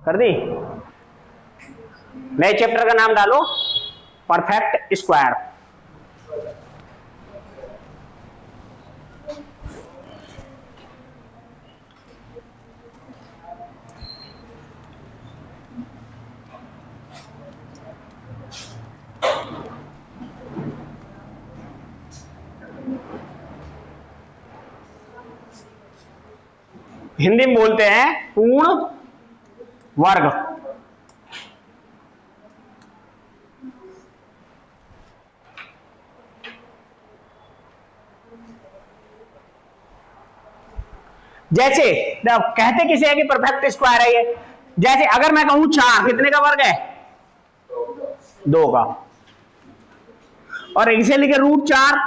कर दी। नए चैप्टर का नाम डालो परफेक्ट स्क्वायर। हिंदी में बोलते हैं पूर्ण वर्ग। जैसे कहते किसे है कि परफेक्ट स्क्वायर है ये, जैसे अगर मैं कहूं 4 कितने का वर्ग है? 2 का। और इसे लिखे √4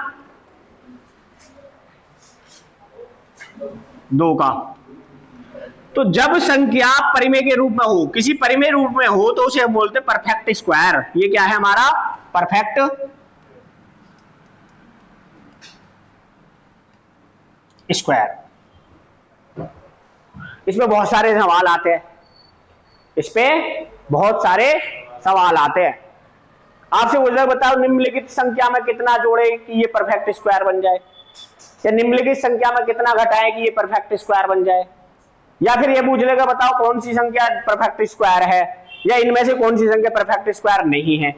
2 का। तो जब संख्या परिमेय के रूप में हो, किसी परिमेय रूप में हो, तो उसे हम बोलते हैं परफेक्ट स्क्वायर। ये क्या है हमारा परफेक्ट स्क्वायर। इसमें बहुत सारे सवाल आते हैं, इस पे बहुत सारे सवाल आते हैं। आपसे बोल रहे बताओ निम्नलिखित संख्या में कितना जोड़े कि ये परफेक्ट स्क्वायर बन जाए, या निम्नलिखित संख्या में कितना घटाए कि ये परफेक्ट स्क्वायर बन जाए, या फिर ये पूछ लेगा बताओ कौन सी संख्या परफेक्ट स्क्वायर है, या इनमें से कौन सी संख्या परफेक्ट स्क्वायर नहीं है।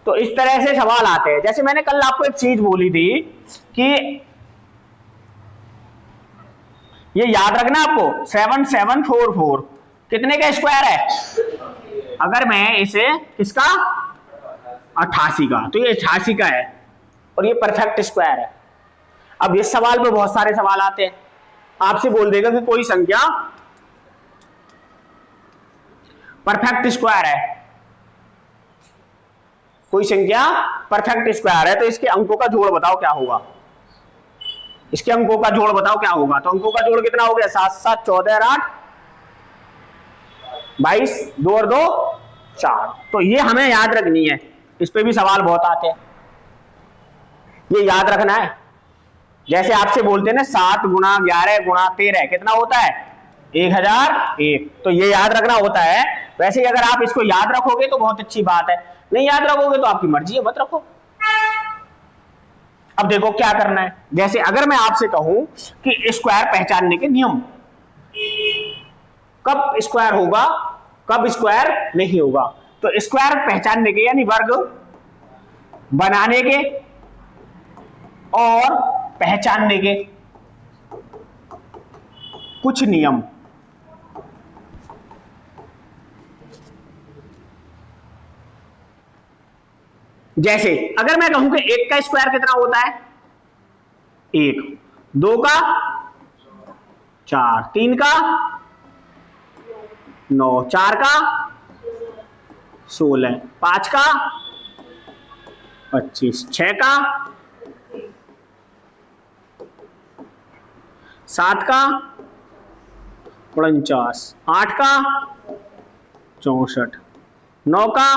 तो इस तरह से सवाल आते हैं। जैसे मैंने कल आपको एक चीज बोली थी कि ये याद रखना आपको 7744 कितने का स्क्वायर है? अगर मैं इसे किसका 88 का, तो ये 88 का है और ये परफेक्ट स्क्वायर है। अब इस सवाल पे बहुत सारे सवाल आते हैं। आपसे बोल देगा कि कोई संख्या परफेक्ट स्क्वायर है, कोई संख्या परफेक्ट स्क्वायर है, तो इसके अंकों का जोड़ बताओ क्या होगा। इसके अंकों का जोड़ बताओ क्या होगा। तो अंकों का जोड़ कितना हो गया? 7 7 14 और 8 22, 2 और 2 4। तो ये हमें याद रखनी है। इस पे भी सवाल बहुत आते हैं, ये याद रखना है। जैसे आपसे बोलते हैं ना 7 गुणा 11 गुणा 13 कितना होता है? 1001। तो ये याद रखना होता है। वैसे ही अगर आप इसको याद रखोगे तो बहुत अच्छी बात है, नहीं याद रखोगे तो आपकी मर्जी है, मत रखो। अब देखो क्या करना है। जैसे अगर मैं आपसे कहूं कि स्क्वायर पहचानने के नियम, कब स्क्वायर होगा कब स्क्वायर नहीं होगा, तो स्क्वायर पहचानने के यानी वर्ग बनाने के और पहचानने के कुछ नियम। जैसे अगर मैं कहूं कि 1 का स्क्वायर कितना होता है? 1, 2 का 4, 3 का 9, 4 का 16, 5 का 25, 6 का 7 का 49, 8 का 64, 9 का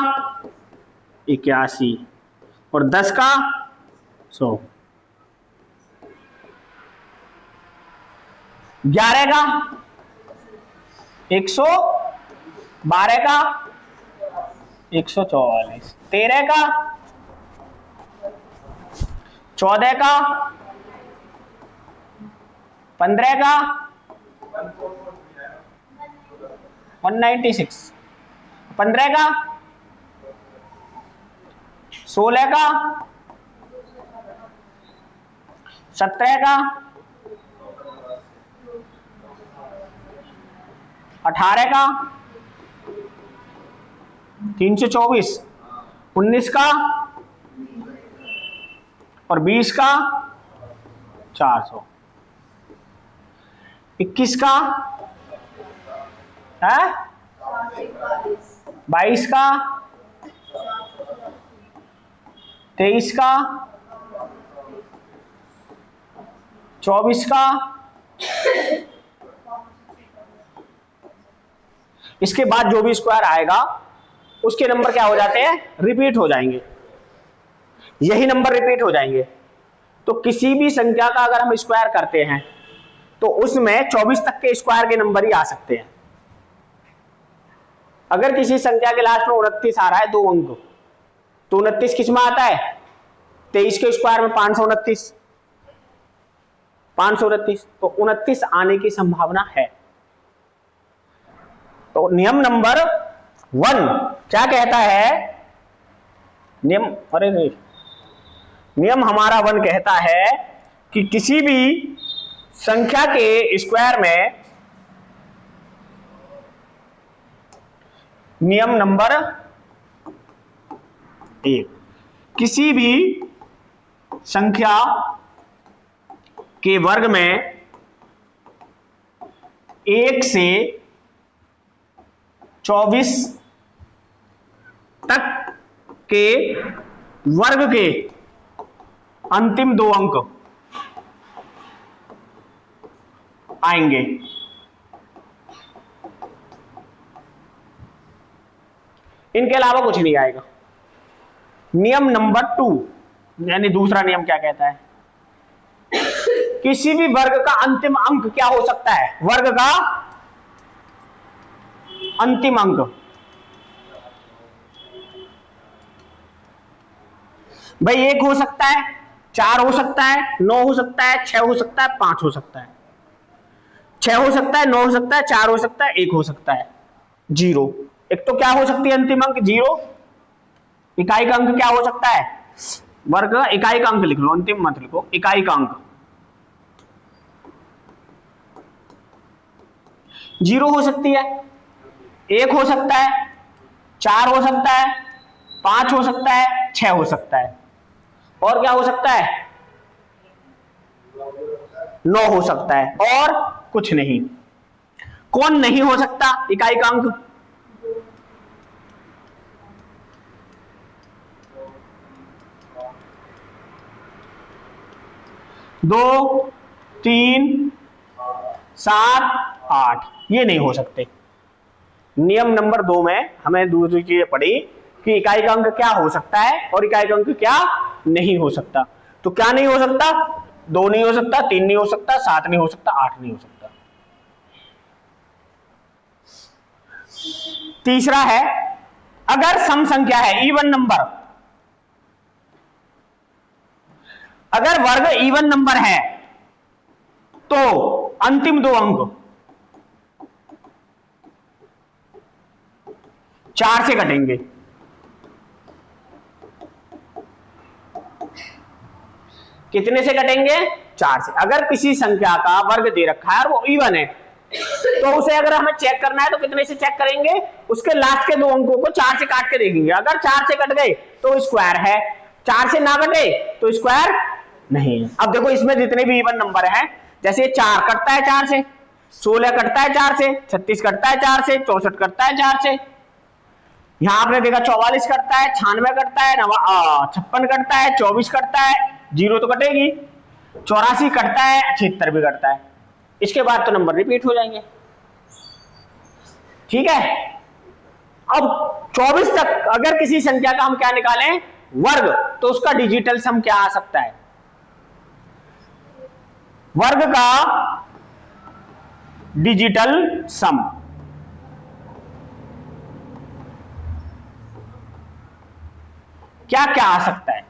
81 और 10 का 100, 11 का 100, 12 का 144, 13 का 14 का 15 का 196, 15 का 16 का 17 का 18 का 324, 19 का और 20 का 400, 21 का है 22 का 23 का 24 का। इसके बाद जो भी स्क्वायर आएगा उसके नंबर क्या हो जाते हैं? रिपीट हो जाएंगे। यही नंबर रिपीट हो जाएंगे। तो किसी भी संख्या का अगर हम स्क्वायर करते हैं तो उसमें 24 तक के स्क्वायर के नंबर ही आ सकते हैं। अगर किसी संख्या के लास्ट में 29 आ रहा है 2 अंक, तो 29 किस में आता है? 23 के स्क्वायर में 529, 529, तो 29 आने की संभावना है। तो नियम नंबर 1 क्या कहता है? नियम हमारा 1 कहता है कि किसी भी संख्या के स्क्वायर में, नियम नंबर 1, किसी भी संख्या के वर्ग में 1 से 24 तक के वर्ग के अंतिम 2 अंक आएंगे। इनके अलावा कुछ नहीं आएगा। नियम नंबर 2 यानी दूसरा नियम क्या कहता है? किसी भी वर्ग का अंतिम अंक क्या हो सकता है? वर्ग का अंतिम अंक भाई 1 हो सकता है, 4 हो सकता है, 9 हो सकता है, 6 हो सकता है, 5 हो सकता है, 6 हो सकता है, 9 हो सकता है, 4 हो सकता है, 1 हो सकता है, 0। एक तो क्या हो सकती है अंतिम अंक? 0। इकाई का अंक क्या हो सकता है? वर्ग का इकाई का अंक लिख लो, अंतिम मत लिखो, इकाई का अंक 0 हो सकती है, 1 हो सकता है, 4 हो सकता है, 5 हो सकता है, 6 हो सकता है, और क्या हो सकता है? 9 हो सकता है, और कुछ नहीं। कौन नहीं हो सकता इकाई का अंक? 2, 3, 7, 8 ये नहीं हो सकते। नियम नंबर 2 में हमें दूसरी चीजें पढ़ी कि इकाई का अंक क्या हो सकता है और इकाई का अंक क्या नहीं हो सकता। तो क्या नहीं हो सकता? 2 नहीं हो सकता, 3 नहीं हो सकता, 7 नहीं हो सकता, 8 नहीं हो सकता। तीसरा है, अगर सम संख्या है, इवन नंबर, अगर वर्ग इवन नंबर है तो अंतिम 2 अंक 4 से कटेंगे। कितने से कटेंगे? 4 से। अगर किसी संख्या का वर्ग दे रखा है और वो इवन है, तो उसे अगर हमें चेक करना है तो कितने से चेक करेंगे? उसके लास्ट के 2 अंकों को 4 से काट के देखेंगे। अगर 4 से कट गए तो स्क्वायर है, 4 से ना कटे तो स्क्वायर नहीं है। अब देखो इसमें जितने भी इवन नंबर हैं, जैसे 4 कटता है 4 से, 16 कटता है 4 से, 36 कटता है 4 से, 64 कटता है 4 से, यहां आपने देखा 44 कटता है, 96 कटता है, 56 कटता है, 24 कटता है, 0 तो कटेगी, 84 कटता है, 76 भी कटता है। इसके बाद तो नंबर रिपीट हो जाएंगे। ठीक है। अब 24 तक अगर किसी संख्या का हम क्या निकालें? वर्ग, तो उसका डिजिटल सम क्या आ सकता है? वर्ग का डिजिटल सम क्या क्या आ सकता है?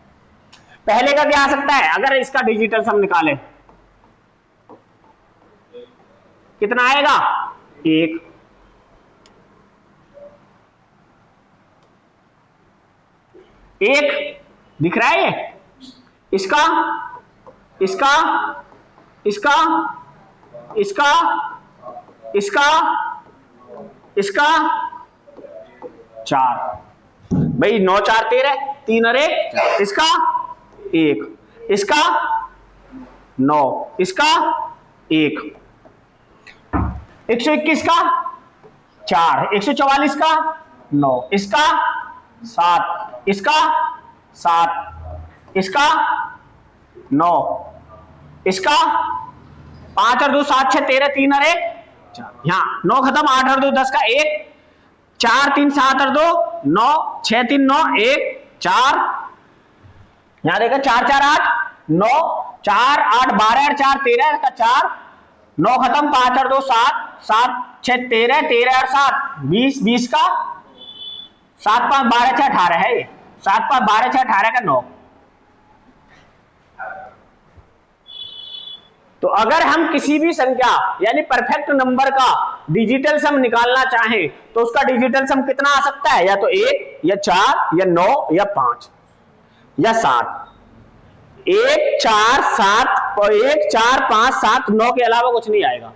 पहले का क्या आ सकता है? अगर इसका डिजिटल सम निकालें कितना आएगा? 1। दिख रहा है ये? इसका, इसका, इसका, इसका, इसका, इसका 4। भाई 9 4 13, 3 और 1, इसका 1, इसका 9, इसका 1, 121 का 4, 144 का 9, इसका 7, इसका 7, इसका 9, इसका 5 और 2 7 6 13, 3 और 1 4, यहाँ 9 खत्म, 8 और 2 10 का 1, 4 3 7 और 2 9, 6 3 9 1 4, यहां देखा 4 4 8 9, 4 8 12 और 4 13 का 4, 9 खत्म, 5 और 2 7 7 6 13, 13 और 7 20, 20 का 7 5 12 6 18 है ये, 7 5 12 6 18 का 9। तो अगर हम किसी भी संख्या यानी परफेक्ट नंबर का डिजिटल सम निकालना चाहें तो उसका डिजिटल सम कितना आ सकता है, या तो 1 या 4 या 9 या 5 या 7। 1 4 7 1 4 5 7 9 के अलावा कुछ नहीं आएगा।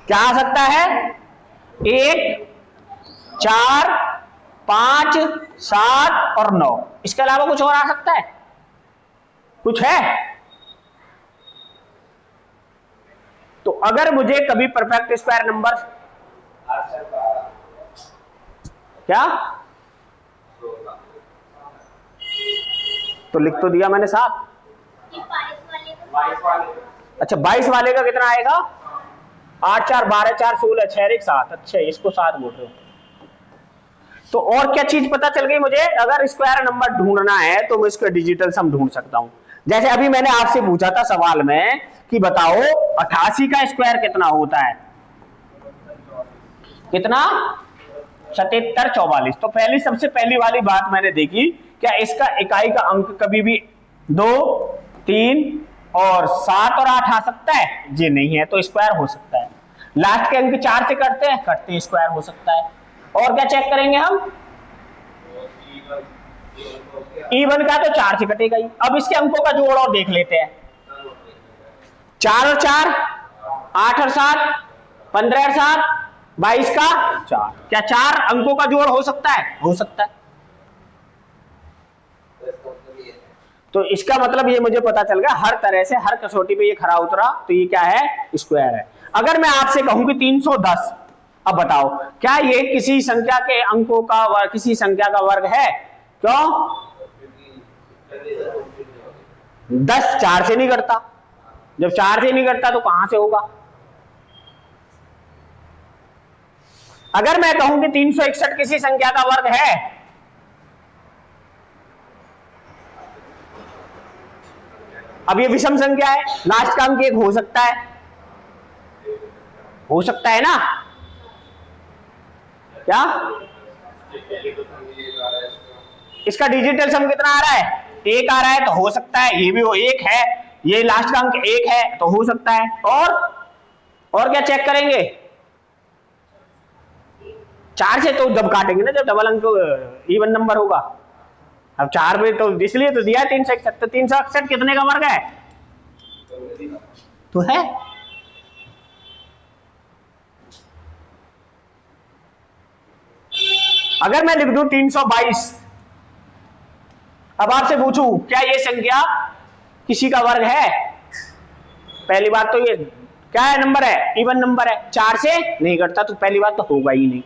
क्या आ सकता है? 1 4 5 7 और 9, इसके अलावा कुछ और आ सकता है? कुछ है? तो अगर मुझे कभी परफेक्ट स्क्वायर नंबर क्या, तो लिख तो दिया मैंने 7। अच्छा 22 वाले का कितना आएगा? 8 4 12 4 16 6 1 7। अच्छा इसको 7 बोल रहे हो। तो और क्या चीज पता चल गई मुझे? अगर स्क्वायर नंबर ढूंढना है तो मैं इसका डिजिटल सम ढूंढ सकता हूं। जैसे अभी मैंने आपसे पूछा था सवाल में कि बताओ 88 का स्क्वायर कितना होता है? कितना? 77 44। तो सबसे पहली वाली बात मैंने देखी, क्या इसका इकाई का अंक कभी भी 2 3 और 7 और 8 आ सकता है? जी नहीं है, तो स्क्वायर हो सकता है। लास्ट के अंक 4 से करते हैं स्क्वायर हो सकता है। और क्या चेक करेंगे हम? इवन का तो 4 से कटेगा ही। अब इसके अंकों का जोड़ और देख लेते हैं। 4 और 4 8 और 7 15 और 7 22 का 4। क्या 4 अंकों का जोड़ हो सकता है? हो सकता है। तो इसका मतलब ये मुझे पता चल गया, हर तरह से हर कसौटी पे ये खरा उतरा, तो ये क्या है? स्क्वायर है। अगर मैं आपसे कहूं कि 310, अब बताओ क्या ये किसी संख्या के अंकों का वर्ग, किसी संख्या का वर्ग है? क्यों? 10 4 से नहीं करता। जब 4 से नहीं करता तो कहां से होगा? अगर मैं कहूं कि 361 किसी संख्या का वर्ग है, अब ये विषम संख्या है, लास्ट का अंक 1 हो सकता है, हो सकता है ना? क्या इसका डिजिटल सम कितना आ रहा है? 1 आ रहा है, तो हो सकता है ये भी हो 1 है, ये लास्ट का अंक 1 है तो हो सकता है। और क्या चेक करेंगे? 4 से तो जब काटेंगे ना, जब डबल अंक इवन नंबर होगा। अब 4 पे तो इसलिए तो दिया है 361। तो 361 कितने का वर्ग है? तो है। अगर मैं लिख दूं 322, अब आपसे पूछूं क्या ये संख्या किसी का वर्ग है? पहली बात तो ये क्या है? नंबर है, इवन नंबर है, 4 से नहीं घटता, तो पहली बात तो होगा ही नहीं।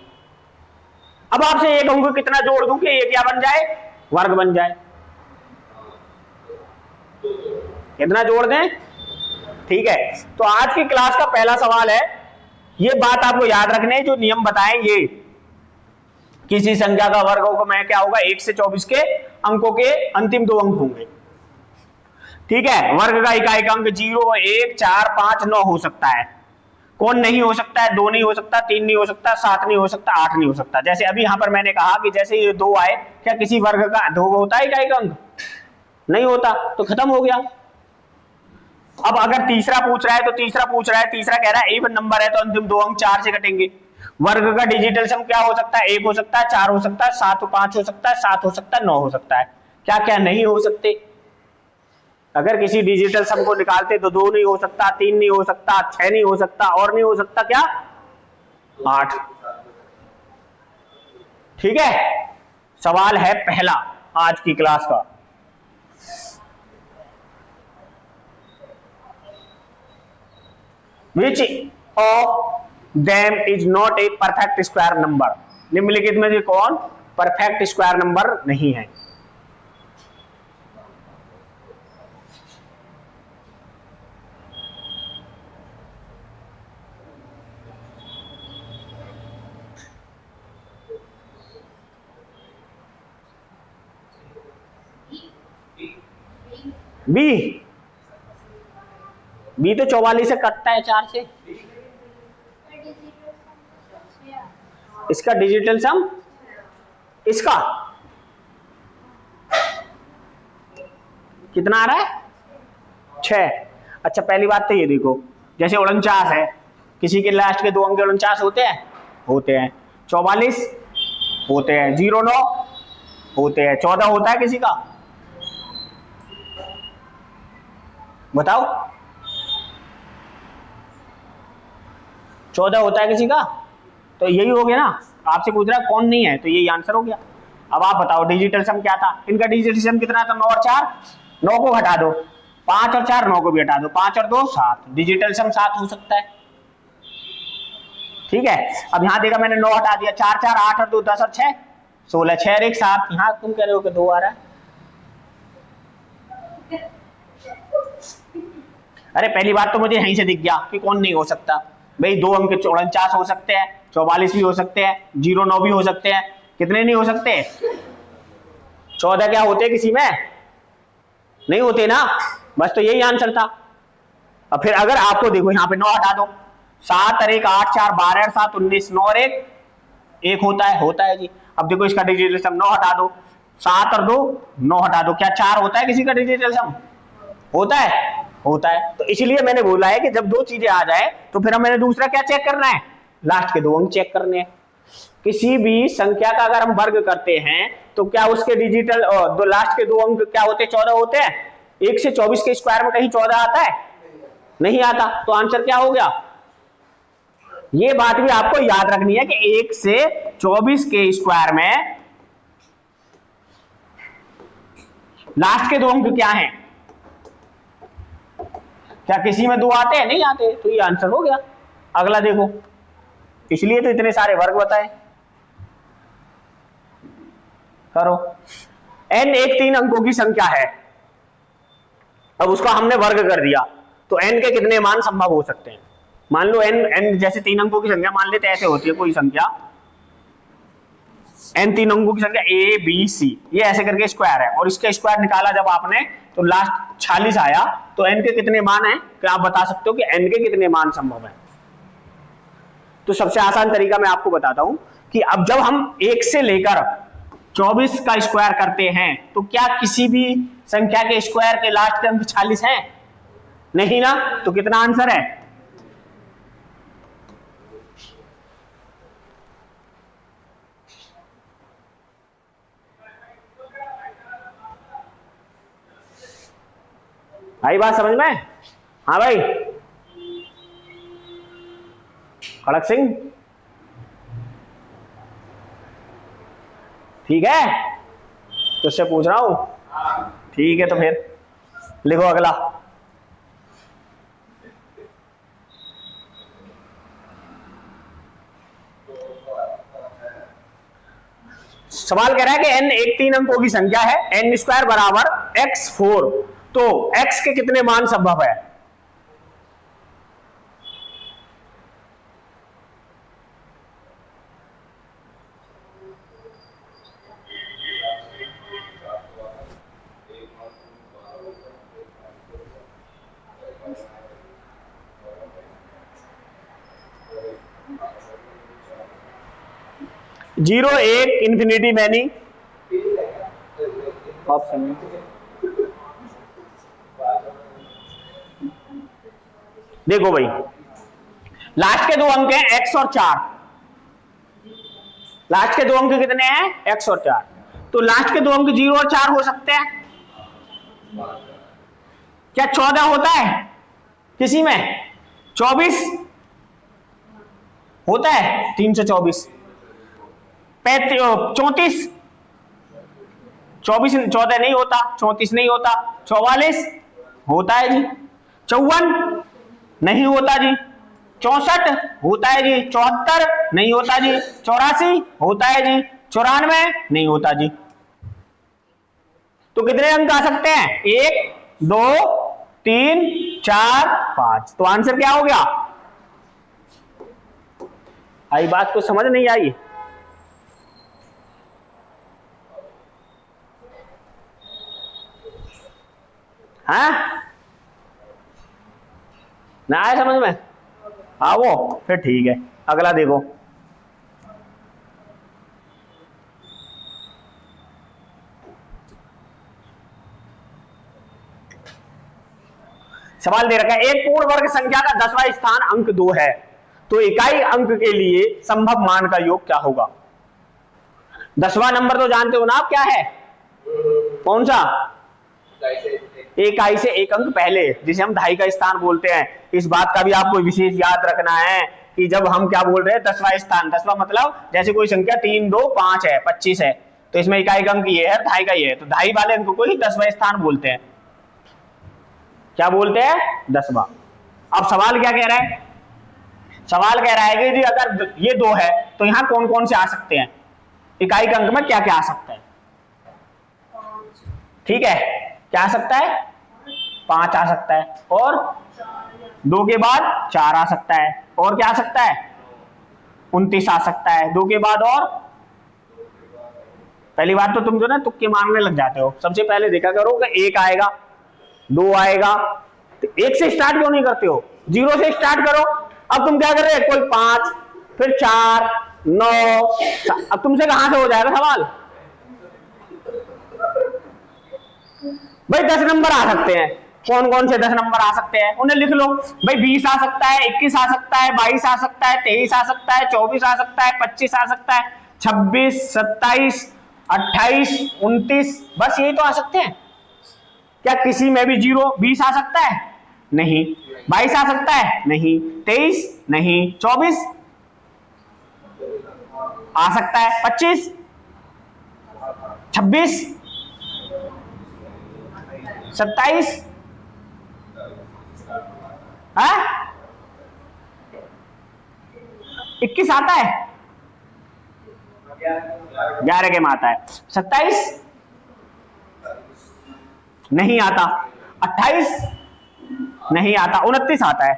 अब आपसे ये कहूंगा कितना जोड़ दूं कि ये क्या बन जाए? वर्ग बन जाए। कितना जोड़ दें? ठीक है। तो आज की क्लास का पहला सवाल है, ये बात आपको याद रखनी है, जो नियम बताएं ये, किसी संख्या का वर्ग होगा मैं क्या होगा? 1 से 24 के अंकों के अंतिम 2 अंक होंगे। ठीक है। वर्ग का इकाई का अंक 0 1 4 5 9 हो सकता है। कौन नहीं हो सकता है? 2 नहीं हो सकता, 3 नहीं हो सकता, 7 नहीं हो सकता, 8 नहीं हो सकता। जैसे अभी यहां पर मैंने कहा कि जैसे ये 2 आए, क्या किसी वर्ग का 2 होता है इकाई का अंक? नहीं होता, तो खत्म हो गया। अब अगर तीसरा पूछ रहा है तो तीसरा कह रहा है इवन नंबर है तो अंतिम 2 अंक 4 से कटेंगे। वर्ग का डिजिटल सम क्या हो सकता है? 1 हो सकता है, 4 हो सकता है, 7 5 हो सकता है, 7 हो सकता है, 9 हो सकता है। क्या क्या नहीं हो सकते? अगर किसी डिजिटल सम को निकालते तो 2 नहीं हो सकता, 3 नहीं हो सकता, 6 नहीं हो सकता, और नहीं हो सकता क्या? 8। ठीक है। सवाल है पहला आज की क्लास का, which of them is not a perfect square number? निम्नलिखित में से कौन परफेक्ट स्क्वायर नंबर नहीं है? बी तो 44 से कटता है 4 से। इसका डिजिटल सम, इसका कितना आ रहा है 6। अच्छा पहली बात तो ये देखो, जैसे 49 है, किसी के लास्ट के 2 अंक 49 होते हैं, होते हैं। 44 होते हैं, 09 होते हैं, 14 होता है किसी का, बताओ 14 होता है किसी का, तो यही हो गया ना। आपसे पूछ रहा है कौन नहीं है, तो यही आंसर हो गया। अब आप बताओ डिजिटल सम क्या था, इनका डिजिटल सम कितना था 9 और 4, 9 को हटा दो, 5 और 4 9 को भी हटा दो, 5 और 2 7, डिजिटल सम 7 हो सकता है। ठीक है, अब यहां देखा मैंने 9 हटा दिया, 4 4 8 और 2 10 और 6 16, 6 और 1 7, यहां तुम कह रहे हो कि 2 आ रहा है। अरे पहली बात तो मुझे यहीं से दिख गया कि कौन नहीं हो सकता भाई, 2 अंक 49 हो सकते हैं, 44 भी हो सकते हैं, 09 भी हो सकते हैं, कितने नहीं हो सकते 14 क्या होते किसी में नहीं होते ना, बस तो यही आंसर था। अब फिर अगर आपको देखो यहाँ पे 9 हटा दो, 7 और 1 8 4 12 और 7 19, 9 और 1 होता है जी। अब देखो इसका डिजिटल सम 9 हटा दो, 7 और 2 9 हटा दो, क्या 4 होता है किसी का डिजिटल सम, होता है। तो इसलिए मैंने बोला है कि जब 2 चीजें आ जाए तो फिर हमें दूसरा क्या चेक करना है, लास्ट के 2 अंक चेक करने हैं। किसी भी संख्या का अगर हम वर्ग करते हैं तो क्या उसके डिजिटल दो लास्ट के 2 अंक क्या होते 14 होते हैं। 1 से 24 के स्क्वायर में कहीं 14 आता है, नहीं आता, तो आंसर क्या हो गया। ये बात भी आपको याद रखनी है कि 1 से 24 के स्क्वायर में लास्ट के 2 अंक क्या हैं, क्या किसी में 2 आते हैं, नहीं आते, तो ये आंसर हो गया। अगला देखो, इसलिए तो इतने सारे वर्ग बताए। करो, n एक 3 अंकों की संख्या है, अब उसका हमने वर्ग कर दिया, तो n के कितने मान संभव हो सकते हैं। मान लो n जैसे 3 अंकों की संख्या मान लेते, ऐसे होती है कोई संख्या n 3 अंकों की संख्या a b c, ये ऐसे करके स्क्वायर है, और इसका स्क्वायर निकाला जब आपने तो लास्ट 46 आया, तो n के कितने मान है, क्या आप बता सकते हो कि n के कितने मान संभव है। तो सबसे आसान तरीका मैं आपको बताता हूं कि अब जब हम 1 से लेकर 24 का स्क्वायर करते हैं तो क्या किसी भी संख्या के स्क्वायर के लास्ट के अंक 46 है, नहीं ना, तो कितना आंसर है। आई बात समझ में, हाँ भाई खड़क सिंह, ठीक है, तुझसे पूछ रहा हूं, ठीक है, तो फिर लिखो अगला। सवाल कह रहा है कि n एक 3 अंकों की संख्या है, n स्क्वायर बराबर x4, तो x के कितने मान संभव है। जीरो, एक, इंफिनिटी, मैनी, ऑप्शन। देखो भाई, लास्ट के 2 अंक हैं x और 4, लास्ट के 2 अंक कितने हैं x और 4, तो लास्ट के 2 अंक 0 और 4 हो सकते हैं। क्या 14 होता है किसी में, 24 होता है, 324, 34, 24 14 नहीं होता, 34 नहीं होता, 44 होता है जी, 54 नहीं होता जी, 64 होता है जी, 74 नहीं होता जी, 84 होता है जी, 94 नहीं होता जी। तो कितने अंक आ सकते हैं, 1 2 3 4 5, तो आंसर क्या हो गया। आई बात तो समझ नहीं आई, हाँ ना आया समझ में, हाँ वो फिर ठीक है। अगला देखो, सवाल दे रखा है एक पूर्ण वर्ग संख्या का 10वां स्थान अंक 2 है, तो इकाई अंक के लिए संभव मान का योग क्या होगा? 10वां नंबर तो जानते हो ना आप क्या है, कौन सा? इकाई से एक अंक पहले, जिसे हम दहाई का स्थान बोलते हैं। इस बात का भी आपको विशेष याद रखना है कि जब हम क्या बोल रहे हैं 10वां स्थान, 10वां मतलब जैसे कोई संख्या 3, 2, 5 है, 25 है, तो इसमें इकाई का अंक ये है, दहाई का ये है, तो दहाई वाले अंक को ही 10वां स्थान बोलते हैं। क्या बोलते हैं? 10वां। अब सवाल क्या कह रहा है? सवाल कह रहा है कि जी अगर ये 2 है तो यहां कौन कौन से आ सकते हैं, इकाई के अंक में क्या क्या आ सकता है? ठीक है, क्या आ सकता है? 5 आ सकता है, और 2 के बाद 4 आ सकता है, और क्या आ सकता है? 29 आ सकता है, 2 के बाद। और पहली बात तो तुम जो ना तुक्के मारने लग जाते हो, सबसे पहले देखा करो कि 1 आएगा, 2 आएगा, तो 1 से स्टार्ट क्यों नहीं करते हो? 0 से स्टार्ट करो। अब तुम क्या कर रहे हो? कोई 5, फिर 4, 9, अब तुमसे कहां से हो जाएगा सवाल? भाई 10 नंबर आ सकते हैं, कौन कौन से 10 नंबर आ सकते हैं उन्हें लिख लो। भाई 20 आ सकता है, 21 आ सकता है, 22 आ सकता है, 23 आ सकता है, 24 आ सकता है, 25 आ सकता है, 26, 27, 28, 29, बस यही तो आ सकते हैं। क्या किसी में भी 0, 20 आ सकता है? नहीं। 22 आ सकता है? नहीं। 23 नहीं। 24 आ सकता है? 25, 26, 27, 21 आता है? 11 के में आता है। 27 नहीं आता, 28 नहीं आता, 29 आता है।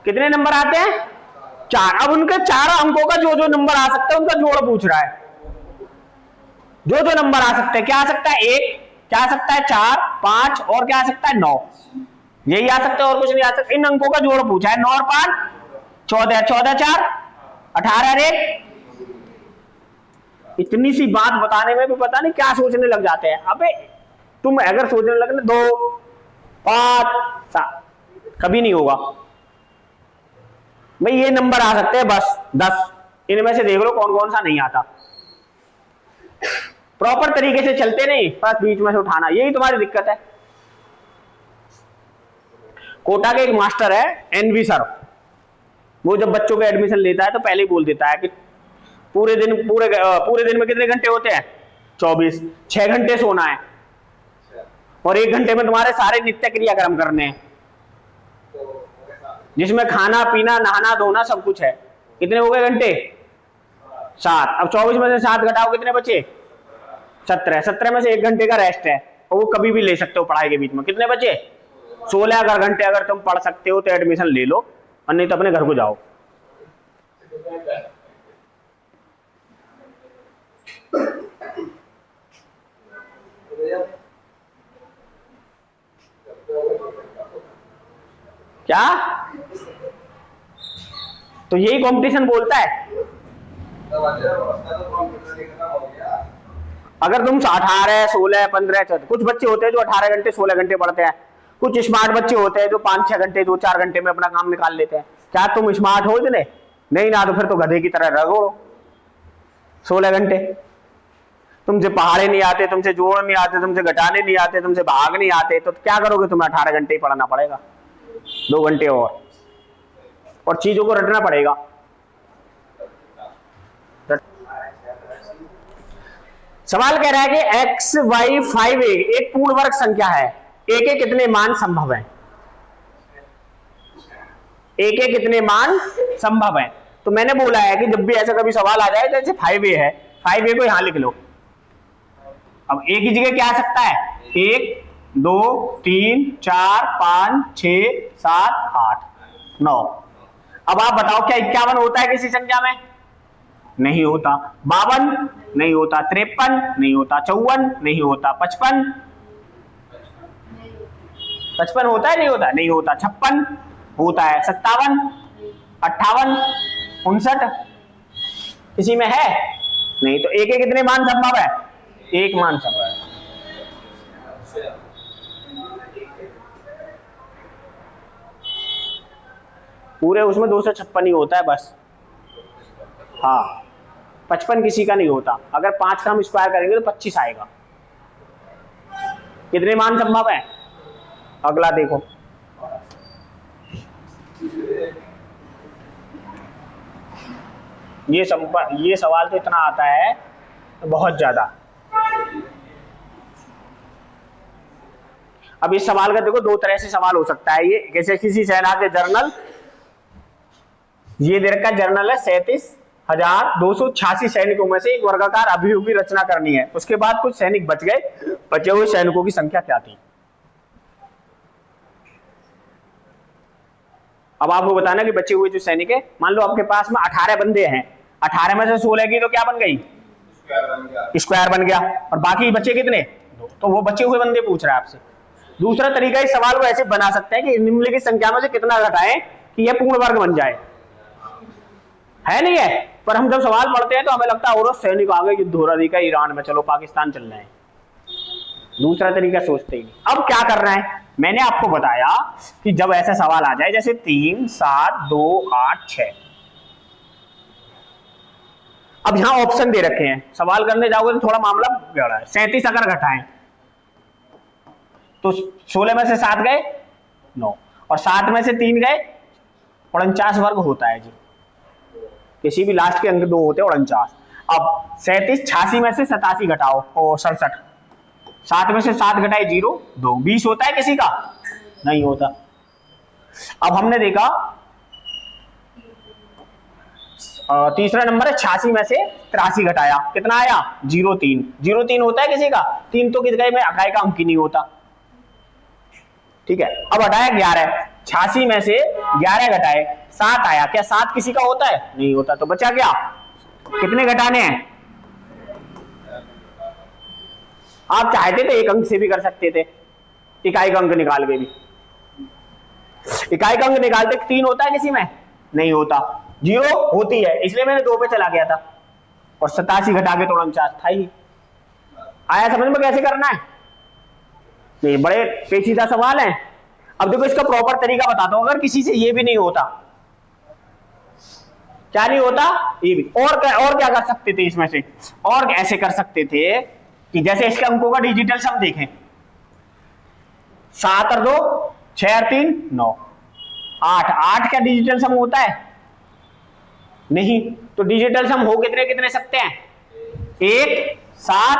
कितने नंबर आते हैं? 4। अब उनके 4 अंकों का जो जो नंबर आ सकता है उनका जोड़ पूछ रहा है। जो जो नंबर आ सकते हैं, क्या आ सकता है? 1, क्या आ सकता है? 4, 5, और क्या आ सकता है? 9। यही आ सकता है, और कुछ नहीं आ सकता। इन अंकों का जोड़ पूछा है। 9 और 5 14, 14 4 18 और 1। इतनी सी बात बताने में भी पता नहीं क्या सोचने लग जाते हैं। अबे तुम अगर सोचने लगने 2, 5, 7, कभी नहीं होगा। भाई ये नंबर आ सकते हैं बस 10, इनमें से देख लो कौन कौन सा नहीं आता। प्रॉपर तरीके से चलते नहीं, बस बीच में से उठाना, यही तुम्हारी दिक्कत है। कोटा के एक मास्टर है एनवी सर, वो जब बच्चों के एडमिशन लेता है तो पहले ही बोल देता है कि पूरे दिन में कितने घंटे होते हैं? 24। 6 घंटे सोना है, और 1 घंटे में तुम्हारे सारे नित्य क्रियाक्रम करने हैं, जिसमें खाना पीना नहाना धोना सब कुछ है। कितने हो गए घंटे? 7। अब 24 में से 7 घटाओ, कितने बचे? 17। 17 में से 1 घंटे का रेस्ट है, और वो कभी भी ले सकते हो पढ़ाई के बीच में। कितने बचे? 16 अगर घंटे अगर तुम पढ़ सकते हो तो एडमिशन ले लो, और नहीं तो अपने घर को जाओ। क्या? तो यही कंपटीशन बोलता है। अगर तुम 18, 16, 15, 14, कुछ बच्चे होते हैं जो 18 घंटे 16 घंटे पढ़ते हैं, कुछ स्मार्ट बच्चे होते हैं जो 5-6 घंटे 2-4 घंटे में अपना काम निकाल लेते हैं। क्या तुम स्मार्ट हो इतने? नहीं ना, तो फिर तो गधे की तरह रगड़ो 16 घंटे। तुमसे पहाड़े नहीं आते, तुमसे जोड़ नहीं आते, तुमसे घटाने नहीं आते, तुमसे भाग नहीं आते, तो क्या करोगे? तुम्हें 18 घंटे ही पढ़ना पड़ेगा, 2 घंटे और चीजों को रटना पड़ेगा। सवाल कह रहा है कि x, y, 5a एक पूर्ण वर्ग संख्या है, a के कितने मान संभव है? a के कितने मान संभव है? तो मैंने बोला है कि जब भी ऐसा कभी सवाल आ जाए, जैसे 5a है, 5a को यहां लिख लो। अब a की जगह क्या आ सकता है? 1, 2, 3, 4, 5, 6, 7, 8, 9। अब आप बताओ क्या 51 होता है किसी संख्या में? नहीं होता। 52 नहीं होता। 53 नहीं होता। 54 नहीं होता। 55 होता है? नहीं होता? नहीं होता। 56 होता है। 57, 58, 59 किसी में है? नहीं। तो एक कितने मान संभव है? 1 मान संभव है। पूरे उसमें 256 ही होता है बस। हाँ 55 किसी का नहीं होता। अगर 5 का हम स्क्वायर करेंगे तो 25 आएगा। कितने मान संभव है? अगला देखो, ये सवाल तो इतना आता है बहुत ज्यादा। अब इस सवाल का देखो दो तरह से सवाल हो सकता है। ये जैसे किसी सेना के जर्नल, ये दे रखा जर्नल है 37,286 सैनिकों में से एक वर्गाकार अभियोग की रचना करनी है। उसके बाद कुछ सैनिक बच गए, बचे हुए सैनिकों की संख्या क्या थी? अब आपको बताना कि बचे हुए जो सैनिक है, मान लो आपके पास में 18 बंदे हैं, 18 में से 16 की तो क्या बन गई? स्क्वायर बन गया। और बाकी बचे कितने? 2। तो वो बचे हुए बंदे पूछ रहा है आपसे। दूसरा तरीका इस सवाल को ऐसे बना सकते हैं कि निम्नलिखित संख्या में से कितना घटाएं कि यह पूर्ण वर्ग बन जाए। है नहीं है? पर हम जब सवाल पढ़ते हैं तो हमें लगता है और सैनिक आ गए, युद्ध हो रहा है ईरान में, चलो पाकिस्तान चल रहे हैं। दूसरा तरीका सोचते ही नहीं। अब क्या करना है, मैंने आपको बताया कि जब ऐसा सवाल आ जाए जैसे 3, 7, 2, 8, 6, अब यहां ऑप्शन दे रखे हैं, सवाल करने जाओगे तो थोड़ा मामला बिगड़ा है। 37 अगर घटाएं तो 16 में से 7 गए 9, और 7 में से 3 गए 49 वर्ग होता है जी। किसी भी लास्ट के अंक 2 होते हैं 49। अब 37, 86 में से 87 घटाओ, और 67, 7 में से 7 घटाए 0, 2, 20 होता है किसी का? नहीं होता। अब हमने देखा तीसरा नंबर है 86 में से 83 घटाया, कितना आया? 0,3। 0,3 होता है किसी का? 3 तो किसी में इकाई का अंक ही नहीं होता। ठीक है, अब हटाया 11, 86 में से 11 घटाए 7 आया, क्या 7 किसी का होता है? नहीं होता। तो बचा क्या? कितने घटाने हैं? आप चाहते तो एक अंक से भी कर सकते थे, इकाई का अंक निकाल के भी। इकाई का अंक निकालते 3 होता है किसी में? नहीं होता। 0 होती है, इसलिए मैंने 2 पे चला गया था, और 87 घटा के 49 था ही। आया समझ में कैसे करना है? ये बड़े पेचीदा सवाल है। अब देखो इसका प्रॉपर तरीका बताता हूं। अगर किसी से ये भी नहीं होता, क्या नहीं होता? ये भी। और क्या कर सकते थे इसमें से? और ऐसे कर सकते थे कि जैसे इसके अंकों का डिजिटल सम देखें, 7 और 2, 6 और 3, 9, 8। 8 का डिजिटल सम होता है? नहीं। तो डिजिटल सम हो कितने सकते हैं? 1, 7,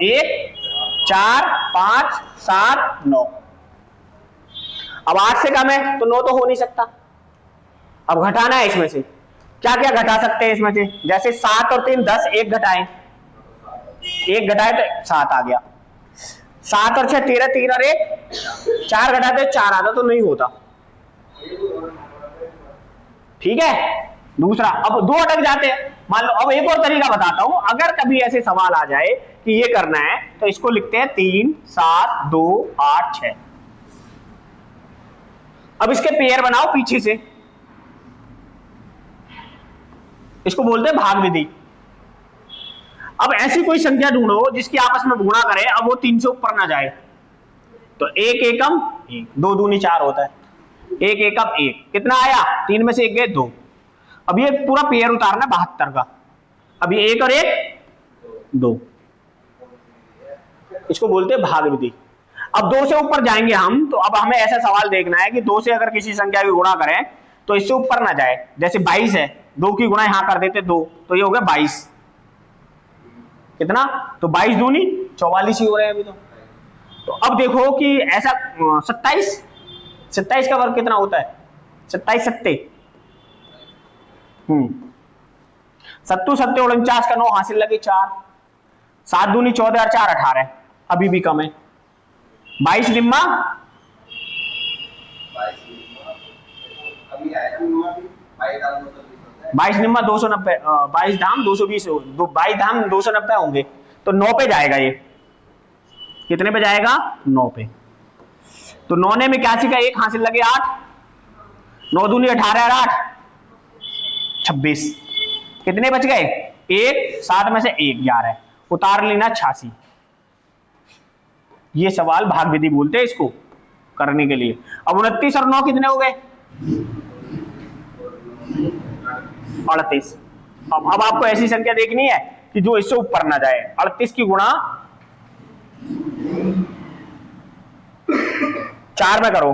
1, 4, 5, 7, 9। अब 8 से कम है तो 9 तो हो नहीं सकता। अब घटाना है इसमें से, क्या क्या घटा सकते हैं इसमें से? जैसे 7 और 3 10, 1 घटाएं, 1 घटाए तो 7 आ गया। 7 और 6 13, 3 और 1 4 घटाते 4 आता, तो नहीं होता। ठीक है। दूसरा, अब 2 अटक जाते हैं मान लो। अब एक और तरीका बताता हूं, अगर कभी ऐसे सवाल आ जाए कि ये करना है तो इसको लिखते हैं 3, 7, 2, 8, 6। अब इसके पेयर बनाओ पीछे से, इसको बोलते हैं भाग विधि। अब ऐसी कोई संख्या ढूंढो जिसकी आपस में गुणा करे, अब वो 3 से ऊपर ना जाए। तो 1 एकम 1, 2 दूनी 4 होता है। 1 एकम 1, कितना आया? 3 में से 1 गए 2। अब ये पूरा पेयर उतारना 72 का। अब ये 1 और 1 2, इसको बोलते हैं भाग विधि। अब 2 से ऊपर जाएंगे हम, तो अब हमें ऐसा सवाल देखना है कि 2 से अगर किसी संख्या की गुणा करें तो इससे ऊपर ना जाए। जैसे 22 है, 2 की गुणा यहां कर देते 2, तो ये हो गया 22। कितना? तो 22 दूनी 44 ही हो रहे हैं अभी तो अब देखो कि ऐसा 27 का वर्ग कितना होता है? 27 सत्ते 7 सत्ते 49 का 9 हासिल लगे 4, 7 दूनी 14 और 4 18, अभी भी कम है। 22 निम्मा 22 निम्मा 290, 22 धाम 220, 22 धाम 290 होंगे, तो 9 पे जाएगा। ये कितने पे जाएगा? 9 पे। तो 9 ने में 81 का 1 हासिल लगे 8, 9 दूनी 18 और 8 26, कितने बच गए? 1, 7 में से 1 11, उतार लेना 86। ये सवाल भाग विधि बोलते हैं इसको करने के लिए। अब 29 और 9 कितने हो गए? 38। अब आपको ऐसी संख्या देखनी है कि जो इससे ऊपर ना जाए। 38 की गुणा 4 में करो,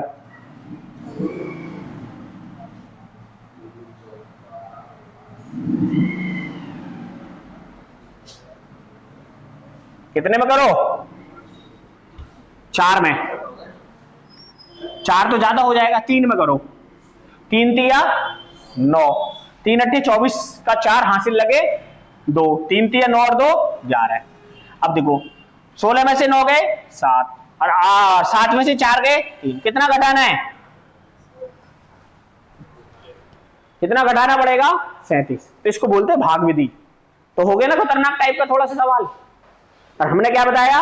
कितने में करो? 4 में। 4 तो ज्यादा हो जाएगा, 3 में करो। 3 तिया 9, 3 अट्ठे 24 का 4 हासिल लगे 2, 3 तिया 9 और 2 11। अब देखो 16 में से 9 गए 7 और 7 में से 4 गए 3, कितना घटाना है? कितना घटाना पड़ेगा? 37। तो इसको बोलते हैं भाग विधि। तो हो गया ना खतरनाक टाइप का थोड़ा सा सवाल। और हमने क्या बताया?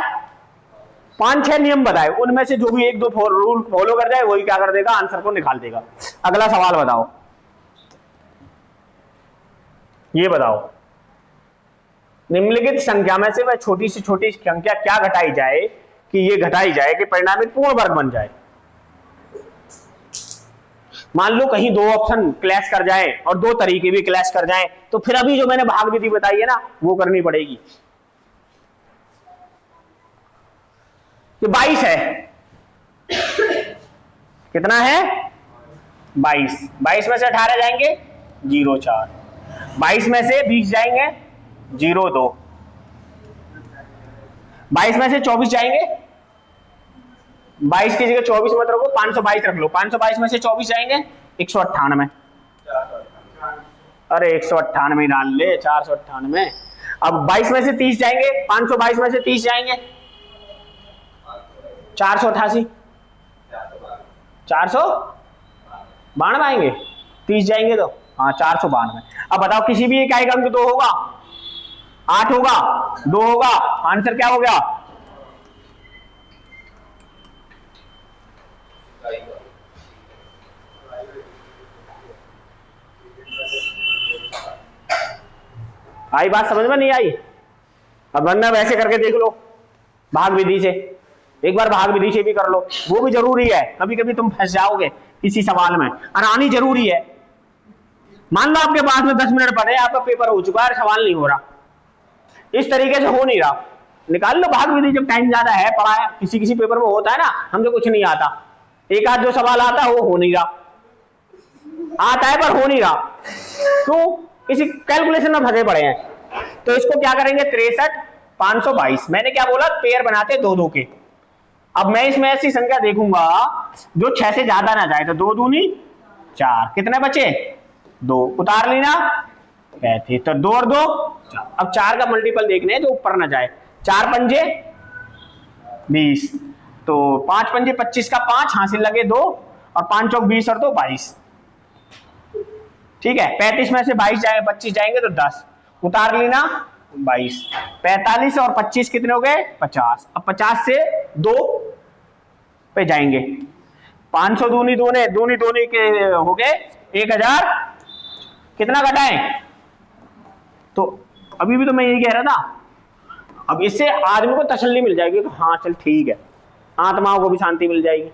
5-6 नियम बताए, उनमें से जो भी 1-2 रूल फॉलो कर जाए वही क्या कर देगा, आंसर को निकाल देगा। अगला सवाल बताओ, ये बताओ निम्नलिखित संख्या में से वह छोटी से छोटी संख्या क्या घटाई जाए कि ये घटाई जाए कि परिणामी पूर्ण वर्ग बन जाए। मान लो कहीं 2 ऑप्शन क्लैश कर जाए और 2 तरीके भी क्लैश कर जाए, तो फिर अभी जो मैंने भाग विधि बताई है ना वो करनी पड़ेगी। ये 22 है, कितना है? 22। 22 में से 18 जाएंगे 0,4, 22 में से 20 जाएंगे 0,2, 22 में से 24 जाएंगे, 22 की जगह 24 मत रखो, 522 रख लो। 522 में से 24 जाएंगे 198। अरे 198 डाल ले, 498। अब 22 में से 30 जाएंगे, 522 में से 30 जाएंगे 488, 492 आएंगे, 30 जाएंगे तो हाँ 492। अब बताओ किसी भी इकाई का अंक 2 होगा, 8 होगा, 2 होगा, आंसर क्या हो गया? आई बात समझ में? नहीं आई? अब वरना वैसे करके देख लो भाग विधि से, एक बार भाग विधि से भी कर लो, वो भी जरूरी है। कभी कभी तुम फंस जाओगे किसी सवाल में, और आनी जरूरी है। मान लो आपके पास में 10 मिनट पड़े, आपका पेपर हो चुका है, सवाल नहीं हो रहा, इस तरीके से हो नहीं रहा, निकाल लो भाग विधि। जब टाइम ज्यादा है, पढ़ा है, किसी किसी पेपर में होता है ना, हमसे कुछ नहीं आता, एक आध जो सवाल आता है वो हो नहीं रहा, आता है पर हो नहीं रहा, क्यों? किसी कैलकुलेशन में फंसे पड़े हैं। तो इसको क्या करेंगे? 63 522। मैंने क्या बोला? पेयर बनाते 2-2 के। अब मैं इसमें ऐसी संख्या देखूंगा जो 6 से ज्यादा ना जाए, तो 2 दूनी 4, कितने बचे? 2, उतार ली ना, कहती तो 2 और 2 4। अब 4 का मल्टीपल देखने हैं जो ऊपर ना जाए। 4 पंजे 20, तो 5 पंजे 25 का 5 हासिल लगे 2, और 5 चौक 20 और 2 22। ठीक है, 35 में से 22 जाए 25 जाएंगे तो 10, उतार ली ना 22। 45 और 25 कितने हो गए? 50। अब 50 से 2 पे जाएंगे, 500 दूनी दोने के हो गए 1000। कितना घटाएं? तो अभी भी तो मैं यही कह रहा था। अब इससे आदमी को तसल्ली मिल जाएगी कि हाँ चल ठीक है, आत्माओं को भी शांति मिल जाएगी।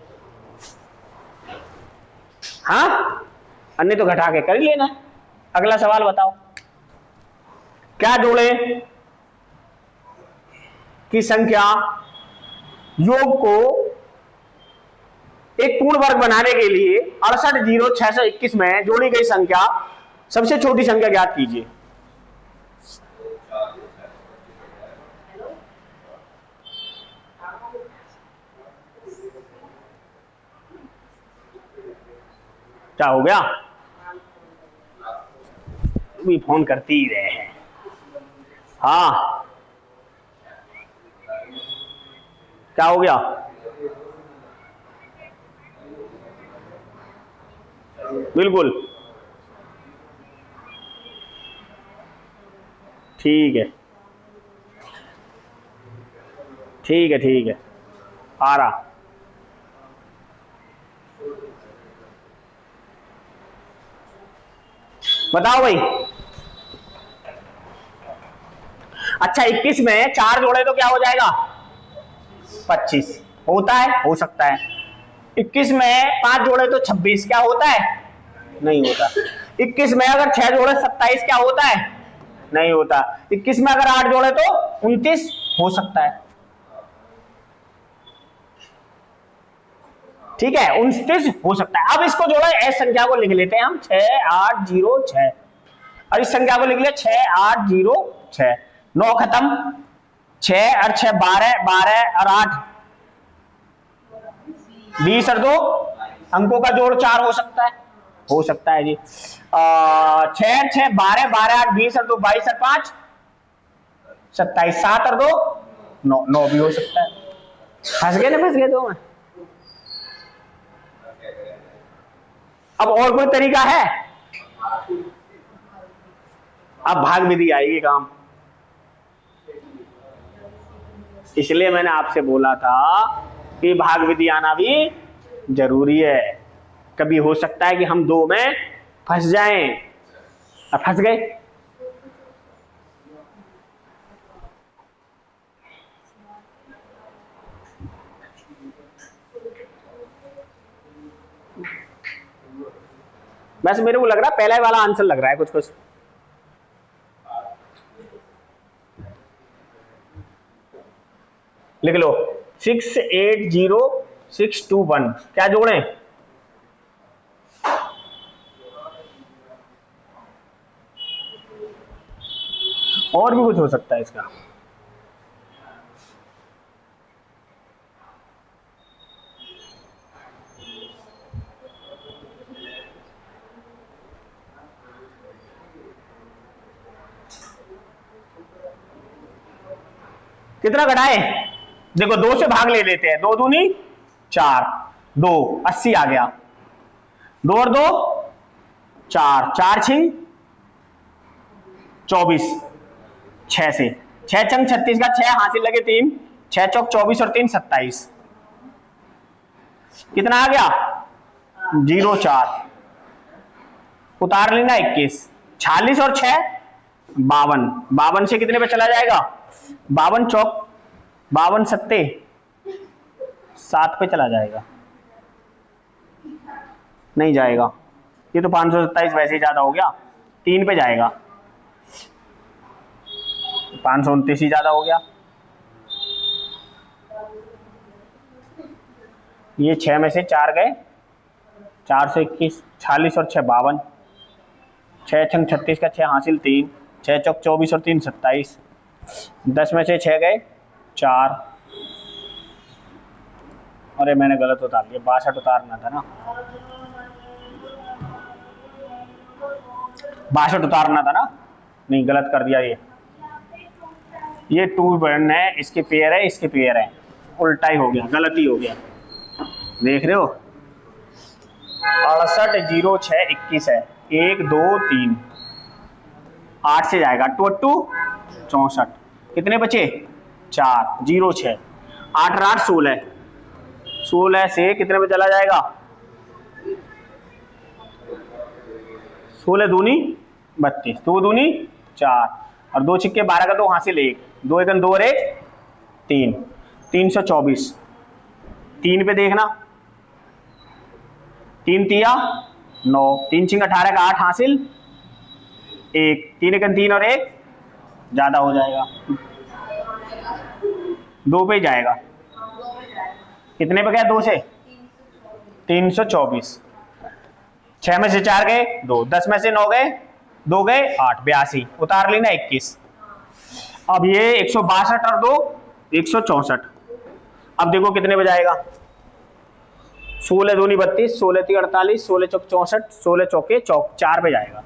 हाँ, अन्य तो घटा के कर ही लेना। अगला सवाल बताओ, क्या जोड़े की संख्या योग को एक पूर्ण वर्ग बनाने के लिए 68,0621 में जोड़ी गई संख्या, सबसे छोटी संख्या ज्ञात कीजिए। क्या हो गया? भी फोन करती ही रहे हैं। हाँ, क्या हो गया? बिल्कुल ठीक है, ठीक है, ठीक है, आ रहा। बताओ भाई। अच्छा, 21 में 4 जोड़े तो क्या हो जाएगा? 25 होता है, हो सकता है। 21 में 5 जोड़े तो 26, क्या होता है? नहीं होता। 21 में अगर 6 जोड़े 27 क्या होता है? नहीं होता। 21 में अगर 8 जोड़े तो 29 हो सकता है। ठीक है, 29 हो सकता है। अब इसको जोड़ो, इस संख्या को लिख लेते हैं हम 6806 और इस संख्या को लिख लिया 6806। 9 खत्म, 6 और 6 12, 12 और 8 20 और 2 अंकों का जोड़ 4 हो सकता है, हो सकता है जी। 6 6 12, 12 8 20 और 2 22 और 5 27, 7 और 2 9, 9 भी हो सकता है। फंस गए ना, फंस गए दो में। अब और कोई तरीका है? अब भाग विधि आएगी काम। इसलिए मैंने आपसे बोला था कि भाग विधि आना भी जरूरी है। कभी हो सकता है कि हम दो में फंस जाएं। अब फंस गए। वैसे मेरे को लग रहा है पहला वाला आंसर लग रहा है कुछ कुछ। लिख लो 680621 क्या जोड़े? और भी कुछ हो सकता है इसका। कितना घटाए? देखो 2 से भाग ले लेते हैं। 2 दूनी 4, 2 80 आ गया। 2 और 2 4, 4 छिंग 24, 6 से 6 चंग 36 का 6 हासिल लगे 3, 6 चौक 24 और 3 27। कितना आ गया? 04 उतार लेना 21। 46 और 6 52, 52 से कितने पे चला जाएगा? 52 चौक 52 सत्ते 7 पे चला जाएगा, नहीं जाएगा। ये तो 527 वैसे ही ज्यादा हो गया, 3 पे जाएगा। 529 ही ज्यादा हो गया। ये 6 में से 4 गए, 4 से 21, 46 और 6 52, 6 छंग 36 का 6 हासिल 3, 6 चौक 24 और 3 27, 10 में से 6 गए 4। अरे मैंने गलत उतार लिया, 62 उतारना था ना, 62 उतारना था ना, नहीं गलत कर दिया। ये 2 बर्न है, इसके पेयर है, इसके पेयर है, उल्टा ही हो गया, गलती हो गया। देख रहे हो 680621 है, 1 2 3 8 से जाएगा 2 64। कितने बचे? 4 0 6 8 और 8 16, 16 से कितने पे चला जाएगा? 16 दूनी 32, 2 दूनी 4 और 2 छिक्के 12 का 2 हासिल 1, 2 एकन 2 और 1 3, 324। 3 पे देखना, 3 तिया 9, 3 छिंग 18 का 8 हासिल 1, 3 एकन 3 और 1 ज्यादा हो जाएगा, 2 पे जाएगा। कितने पे गया? 2 से 324। 6 में से 4 गए 2, 10 में से 9 गए 2 गए 8, 82 उतार लेना 21। अब ये 162 और 2 164। अब देखो कितने पे जाएगा? 16 दूनी 32, 16 ती 48, 16 चौक 64, 16 चौके चौक 4 पे जाएगा।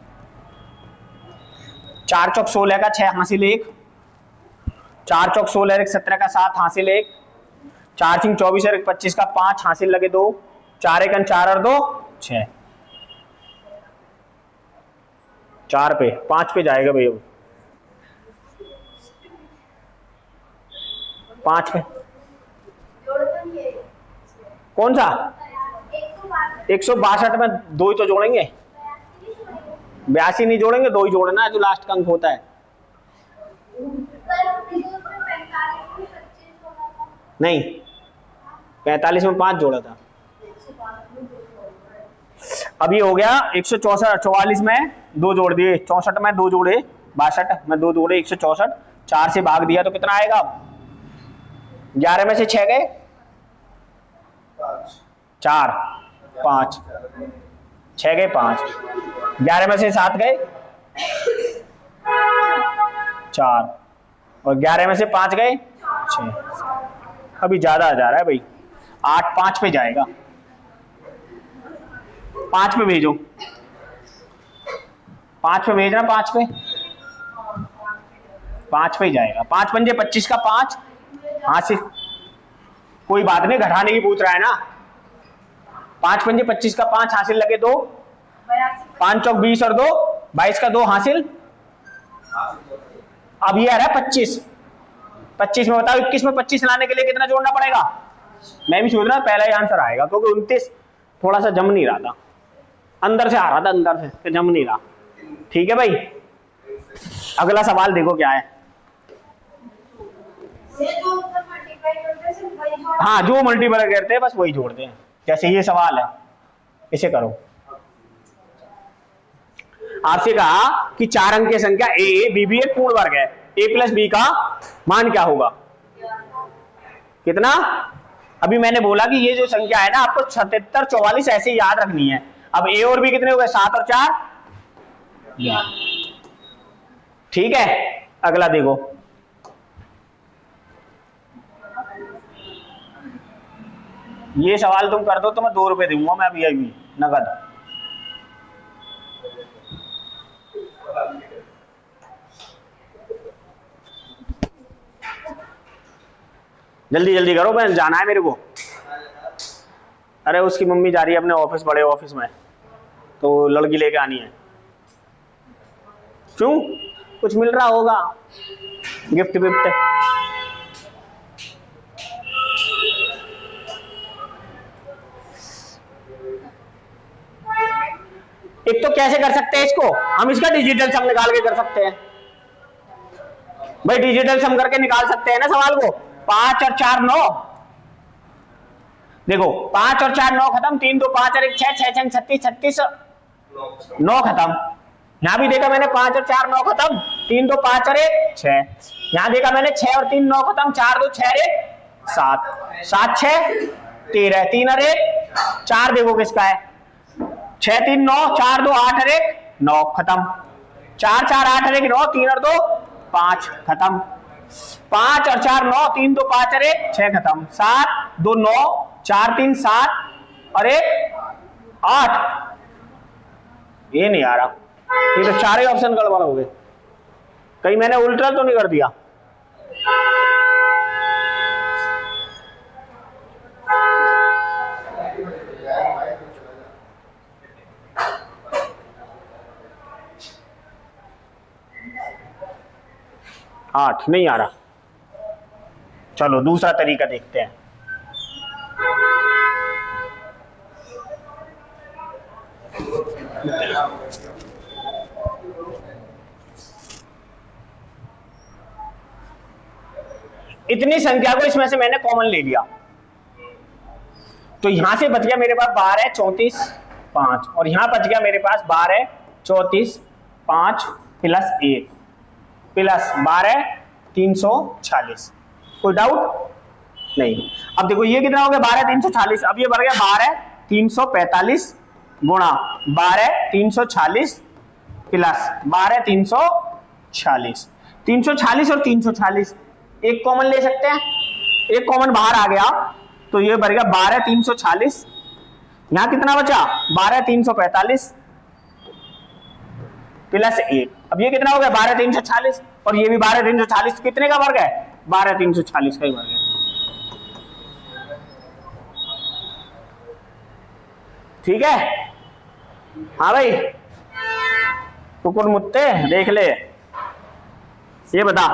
4 चौक 16 का 6 हासिल 1, 4 चौक 16 एक 17 का 7 हासिल 1, 4 छिंग 24 और 25 का 5 हासिल लगे 2, 4 एकन 4 और 2 6, 4 पे 5 पे जाएगा भैया, 5 पे। कौन सा? 162 में 2 ही तो जोड़ेंगे, 82 नहीं जोड़ेंगे, 2 ही जोड़ना है जो लास्ट का अंक होता है। नहीं 45 में 5 जोड़ा था। अब ये हो गया 164, 44 में 2 जोड़ दिए, 64 में 2 जोड़े 62 में 2 जोड़े 164, 4 से भाग दिया तो कितना आएगा? 11 में से 6 गए 4, 5, 6 गए 5, 11 में से 7 गए 4 और 11 में से 5 गए 6। अभी ज्यादा आ जा रहा है भाई, 8 5 पे जाएगा, 5 पे भेजो, 5 पे भेजना, 5 पे, 5 पे ही जाएगा। 5 पंजे 25 का 5 हासिल, कोई बात नहीं, घटाने की पूछ रहा है ना। 5 पंजे 25 का 5 हासिल लगे 2, 5 चौक 20 और 2 22 का 2 हासिल। अब ये आ रहा है 25, 25 में बताओ 21 में 25 लाने के लिए कितना जोड़ना पड़ेगा? मैं भी सोच रहा पहला ही आंसर आएगा, क्योंकि 29 थोड़ा सा जम नहीं रहा था, अंदर से आ रहा था, अंदर से फिर जम नहीं रहा। ठीक है भाई, अगला सवाल देखो क्या है। हाँ, जो मल्टीप्लाई करते हैं बस वही जोड़ते हैं। जैसे ये सवाल है, इसे करो। आपसे कहा कि 4 अंक की संख्या ए बी भी एक पूर्ण वर्ग है, ए प्लस बी का मान क्या होगा? कितना? अभी मैंने बोला कि ये जो संख्या है ना, आपको 77 44 ऐसे याद रखनी है। अब ए और बी कितने हो गए? 7 और 4 11। ठीक है, अगला देखो। ये सवाल तुम कर दो तो मैं 2 रुपए दूंगा मैं अभी नगद। जल्दी जल्दी करो, मैं जाना है मेरे को। अरे उसकी मम्मी जा रही है अपने ऑफिस, बड़े ऑफिस में, तो लड़की लेके आनी है। क्यों? कुछ मिल रहा होगा, गिफ्ट विफ्ट। एक तो कैसे कर सकते हैं इसको हम, इसका डिजिटल सम निकाल के कर सकते हैं भाई, डिजिटल सम करके निकाल सकते हैं ना सवाल को। 5 और 4 9, देखो 5 और 4 9 खत्म, 3 2 5 और 1 6, 6 6 36 36 9 खत्म। यहां भी देखा मैंने 5 और 4 9 खत्म, 3 2 5 और 1 6। यहां देखा मैंने 6 और 3 9 खत्म, 4 2 6 और 1 7, 7 6 13, 3 और 1 4। देखो किसका है? 6 3 9, 4 2 8 और 1 9 खत्म, 4 4 8 और 1 9, 3 और 2 5 खत्म, 5 और 4 9, 3 2 5 और 1 6 खत्म, 7 2 9 4 3 7 और 1 8। ये नहीं आ रहा, ये तो 4 ही ऑप्शन गड़बड़ हो गए। कहीं मैंने उल्टा तो नहीं कर दिया? आठ नहीं आ रहा। चलो दूसरा तरीका देखते हैं। इतनी संख्या को इसमें से मैंने कॉमन ले लिया, तो यहां से बच गया मेरे पास 12 34 5, और यहां बच गया मेरे पास 12 34 5 प्लस 1 प्लस 12 340। कोई डाउट नहीं? अब देखो ये कितना हो गया? 12 340। अब ये बढ़ गया 12 345 गुणा 12 340 प्लस 12 340। 340 और 340 एक कॉमन ले सकते हैं, एक कॉमन बाहर आ गया तो ये बढ़ गया 12 340। यहां कितना बचा? 12 345 प्लस 1। अब ये कितना हो गया? 12 340, और ये भी 12 340। कितने का वर्ग है? 12 340 का ही वर्ग है। ठीक है? हाँ भाई, कुकुर मुत्ते देख ले, ये बता।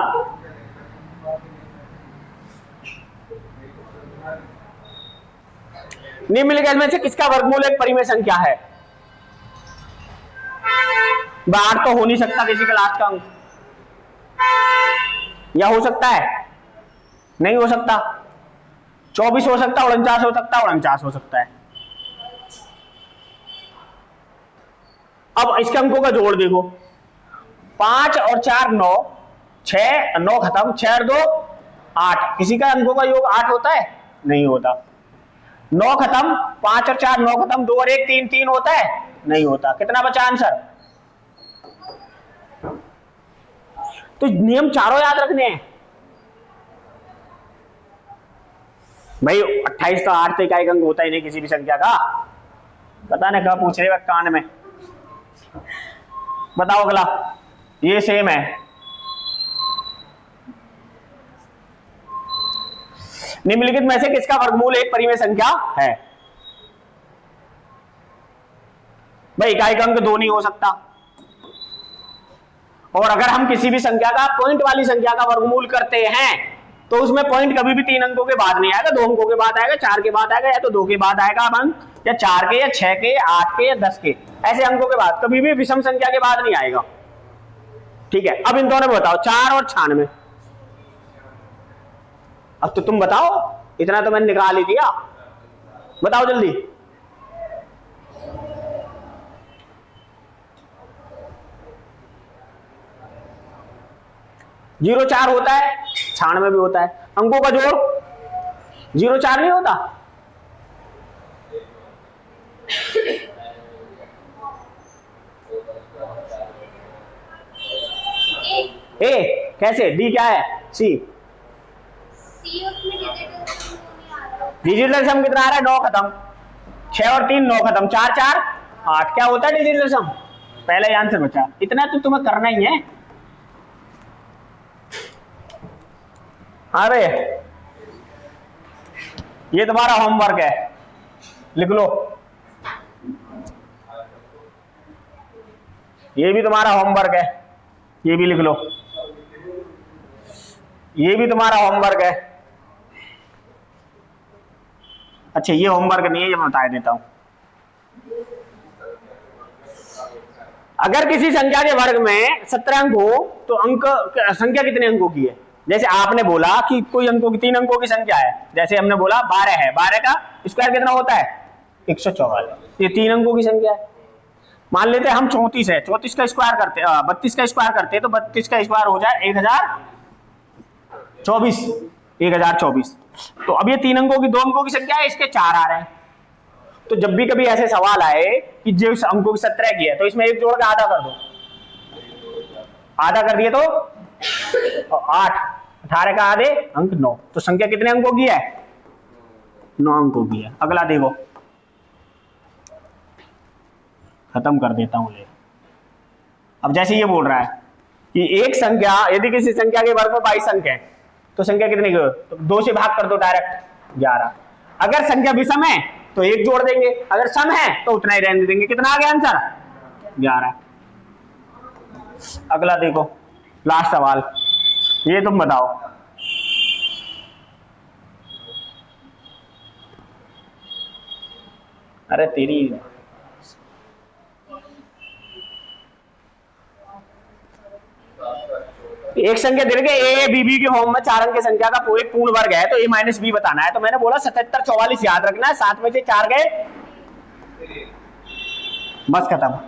निम्नलिखित में से किसका वर्गमूल एक परिमेय संख्या है? 8 तो हो नहीं सकता किसी का लास्ट का अंक, या हो सकता है? नहीं हो सकता। 24 हो सकता, 49 हो सकता, 49 हो सकता है। अब इसके अंकों का जोड़ देखो, 5 और 4 9, 6 9 खत्म, 6 और 2 8, किसी का अंकों का योग 8 होता है? नहीं होता। 9 खत्म, 5 और 4 9 खत्म, 2 और 1 3 3 होता है? नहीं होता। कितना बचा आंसर? तो नियम चारों याद रखने हैं भाई। 28 का 8 का एक अंक होता ही नहीं किसी भी संख्या का। पता नहीं कब पूछ रहे कान में। बताओ अगला, ये सेम है। निम्नलिखित में से किसका वर्गमूल एक परिमेय संख्या है? भाई इकाई का अंक 2 नहीं हो सकता, और अगर हम किसी भी संख्या का पॉइंट वाली संख्या का वर्गमूल करते हैं तो उसमें पॉइंट कभी भी 3 अंकों के बाद नहीं आएगा, 2 अंकों के बाद आएगा, 4 के बाद आएगा, या तो 2 के बाद आएगा अंक, या 4 के, या 6 के, 8 के, या 10 के, ऐसे अंकों के बाद, कभी भी विषम संख्या के बाद नहीं आएगा। ठीक है, अब इन दोनों में बताओ, 4 और 96। अब तो तुम बताओ, इतना तो मैंने निकाल ही दिया, बताओ जल्दी। जीरो 4 होता है, 96 भी होता है। अंकों का जोड़ 0 4 नहीं होता? ए कैसे? डी क्या है? सी डिजिटल सम कितना आ रहा है? 9 खत्म, 6 और 3 9 खत्म, 4 4 8। क्या होता है डिजिटल सम? पहला ही आंसर बचा। इतना तो तुम्हें करना ही है। अरे ये तुम्हारा होमवर्क है, लिख लो। ये भी तुम्हारा होमवर्क है, ये भी लिख लो। ये भी तुम्हारा होमवर्क है। अच्छा ये होमवर्क नहीं है, ये मैं बता देता हूं। अगर किसी संख्या के वर्ग में 17 अंक हो तो अंक संख्या कितने अंकों की है? जैसे आपने बोला कि कोई अंकों की 3 अंकों की संख्या है, जैसे हमने बोला 12 है, 12 का स्क्वायर कितना होता है? 144। ये 3 अंकों की संख्या है। मान लेते हैं हम 34 है, 34 का स्क्वायर करते, 32 का स्क्वायर करते हैं, तो 32 का स्क्वायर हो जाए 1024, 1024। तो अब ये 3 अंकों की 2 अंकों की संख्या है, इसके 4 आ रहे हैं। तो जब भी कभी ऐसे सवाल आए कि जो अंकों की 17 की है, तो इसमें एक जोड़ के आधा कर दो, आधा कर दिए तो 8, 18 का आधे अंक 9। तो संख्या कितने अंकों की है? 9 अंकों की है। अगला देखो, खत्म कर देता हूं ले। अब जैसे ये बोल रहा है कि एक संख्या, यदि किसी संख्या के वर्ग में 22 अंक है तो संख्या कितने की? तो 2 से भाग कर दो डायरेक्ट, 11। अगर संख्या विषम है तो 1 जोड़ देंगे, अगर सम है तो उतना ही रहने देंगे। कितना आ गया आंसर? 11। अगला देखो, लास्ट सवाल, ये तुम बताओ। अरे तेरी, एक संख्या दे रखे ए बी बी के होम में 4 अंक की संख्या का एक पूर्ण वर्ग है, तो a माइनस बी बताना है। तो मैंने बोला 77 44 याद रखना है, 7 में से 4 गए, बस खत्म।